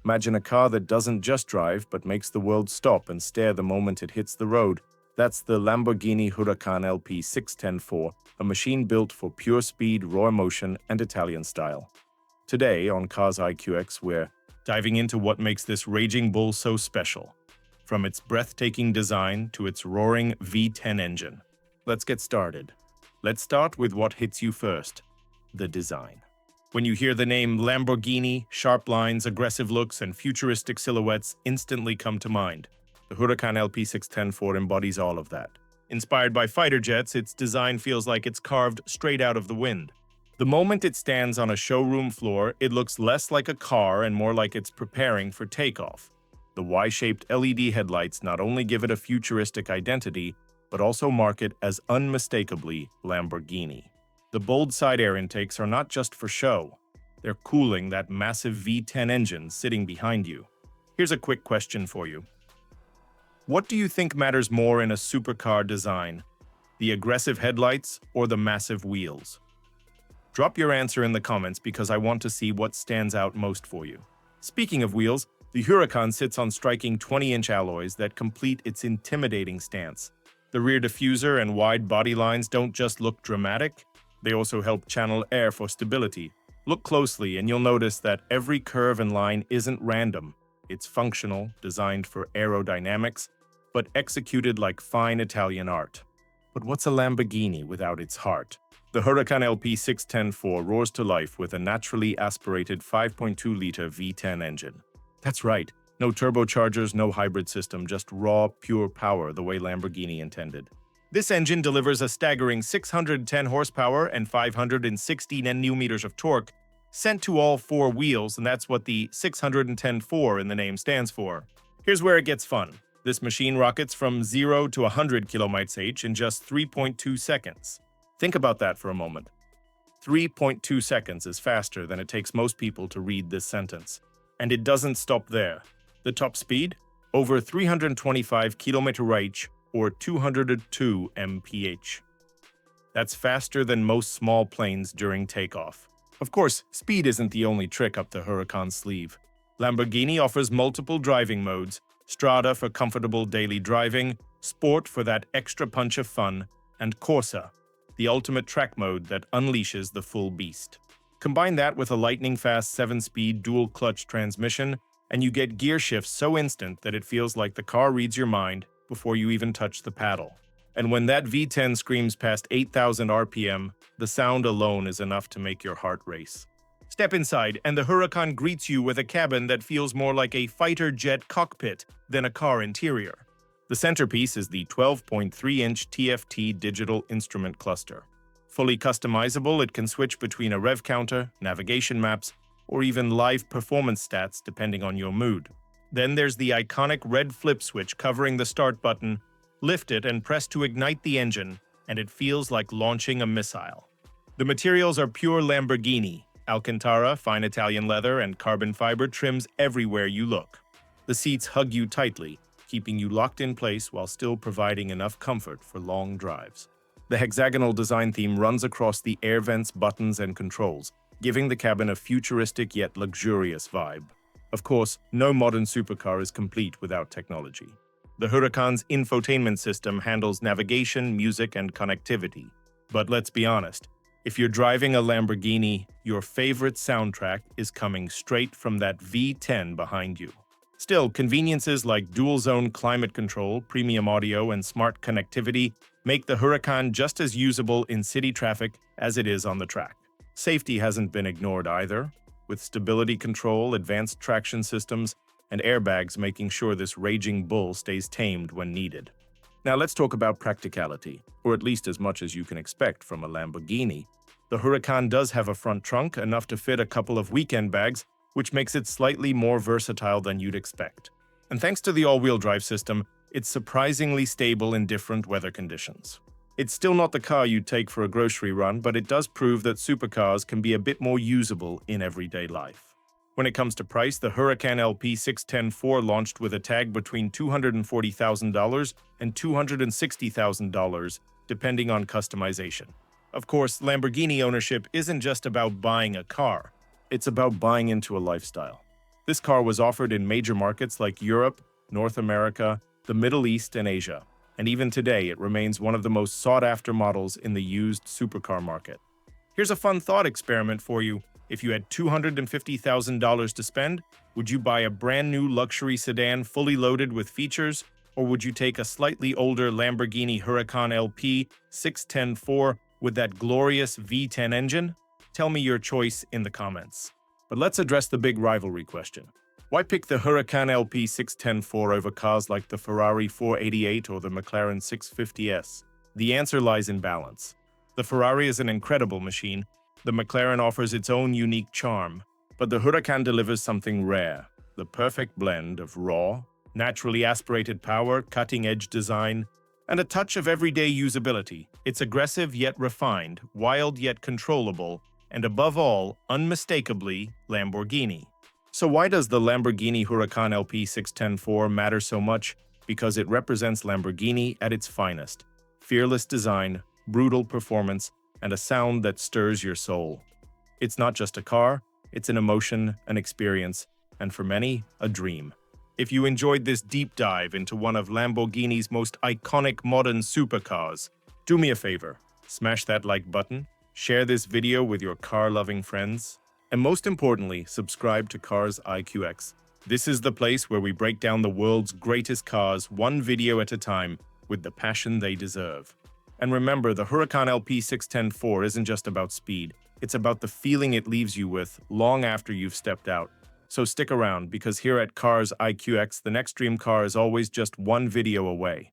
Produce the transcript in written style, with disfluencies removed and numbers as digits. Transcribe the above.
Imagine a car that doesn't just drive, but makes the world stop and stare the moment it hits the road. That's the Lamborghini Huracán LP 610-4, a machine built for pure speed, raw emotion, and Italian style. Today, on Cars IQX, we're diving into what makes this raging bull so special, from its breathtaking design to its roaring V10 engine. Let's get started. Let's start with what hits you first, the design. When you hear the name Lamborghini, sharp lines, aggressive looks, and futuristic silhouettes instantly come to mind. The Huracán LP 610-4 embodies all of that. Inspired by fighter jets, its design feels like it's carved straight out of the wind. The moment it stands on a showroom floor, it looks less like a car and more like it's preparing for takeoff. The Y-shaped LED headlights not only give it a futuristic identity, but also mark it as unmistakably Lamborghini. The bold side air intakes are not just for show. They're cooling that massive V10 engine sitting behind you. Here's a quick question for you. What do you think matters more in a supercar design? The aggressive headlights or the massive wheels? Drop your answer in the comments because I want to see what stands out most for you. Speaking of wheels, the Huracan sits on striking 20-inch alloys that complete its intimidating stance. The rear diffuser and wide body lines don't just look dramatic, they also help channel air for stability. Look closely and you'll notice that every curve and line isn't random. It's functional, designed for aerodynamics, but executed like fine Italian art. But what's a Lamborghini without its heart? The Huracán LP 610-4 roars to life with a naturally aspirated 5.2-liter V10 engine. That's right, no turbochargers, no hybrid system, just raw, pure power the way Lamborghini intended. This engine delivers a staggering 610 horsepower and 560 Nm of torque, sent to all four wheels, and that's what the 610-4 in the name stands for. Here's where it gets fun. This machine rockets from 0 to 100 km/h in just 3.2 seconds. Think about that for a moment. 3.2 seconds is faster than it takes most people to read this sentence. And it doesn't stop there. The top speed? Over 325 km/h or 202 mph. That's faster than most small planes during takeoff. Of course, speed isn't the only trick up the Huracan's sleeve. Lamborghini offers multiple driving modes: Strada for comfortable daily driving, Sport for that extra punch of fun, and Corsa, the ultimate track mode that unleashes the full beast. Combine that with a lightning-fast 7-speed dual-clutch transmission, and you get gear shifts so instant that it feels like the car reads your mind before you even touch the paddle. And when that V10 screams past 8,000 RPM, the sound alone is enough to make your heart race. Step inside, and the Huracan greets you with a cabin that feels more like a fighter jet cockpit than a car interior. The centerpiece is the 12.3-inch TFT digital instrument cluster. Fully customizable, it can switch between a rev counter, navigation maps, or even live performance stats depending on your mood. Then there's the iconic red flip switch covering the start button. Lift it and press to ignite the engine, and it feels like launching a missile. The materials are pure Lamborghini. Alcantara, fine Italian leather, and carbon fiber trims everywhere you look. The seats hug you tightly, keeping you locked in place while still providing enough comfort for long drives. The hexagonal design theme runs across the air vents, buttons, and controls, giving the cabin a futuristic yet luxurious vibe. Of course, no modern supercar is complete without technology. The Huracan's infotainment system handles navigation, music, and connectivity. But let's be honest, if you're driving a Lamborghini, your favorite soundtrack is coming straight from that V10 behind you. Still, conveniences like dual-zone climate control, premium audio, and smart connectivity make the Huracan just as usable in city traffic as it is on the track. Safety hasn't been ignored either, with stability control, advanced traction systems, and airbags making sure this raging bull stays tamed when needed. Now let's talk about practicality, or at least as much as you can expect from a Lamborghini. The Huracan does have a front trunk, enough to fit a couple of weekend bags, which makes it slightly more versatile than you'd expect. And thanks to the all-wheel drive system, it's surprisingly stable in different weather conditions. It's still not the car you'd take for a grocery run, but it does prove that supercars can be a bit more usable in everyday life. When it comes to price, the Huracán LP 610-4 launched with a tag between $240,000 and $260,000, depending on customization. Of course, Lamborghini ownership isn't just about buying a car. It's about buying into a lifestyle. This car was offered in major markets like Europe, North America, the Middle East, and Asia. And even today, it remains one of the most sought-after models in the used supercar market. Here's a fun thought experiment for you. If you had $250,000 to spend, would you buy a brand new luxury sedan fully loaded with features, or would you take a slightly older Lamborghini Huracán LP 610-4 with that glorious V10 engine? Tell me your choice in the comments. But let's address the big rivalry question. Why pick the Huracán LP 610-4 over cars like the Ferrari 488 or the McLaren 650S? The answer lies in balance. The Ferrari is an incredible machine. The McLaren offers its own unique charm, but the Huracán delivers something rare, the perfect blend of raw, naturally aspirated power, cutting-edge design, and a touch of everyday usability. It's aggressive yet refined, wild yet controllable, and above all, unmistakably Lamborghini. So why does the Lamborghini Huracán LP 610-4 matter so much? Because it represents Lamborghini at its finest. Fearless design, brutal performance, and a sound that stirs your soul. It's not just a car, it's an emotion, an experience, and for many, a dream. If you enjoyed this deep dive into one of Lamborghini's most iconic modern supercars, do me a favor, smash that like button, share this video with your car-loving friends, and most importantly, subscribe to Cars IQX. This is the place where we break down the world's greatest cars one video at a time with the passion they deserve. And remember, the Huracán LP 610-4 isn't just about speed, it's about the feeling it leaves you with long after you've stepped out. So stick around, because here at Cars IQX, the next dream car is always just one video away.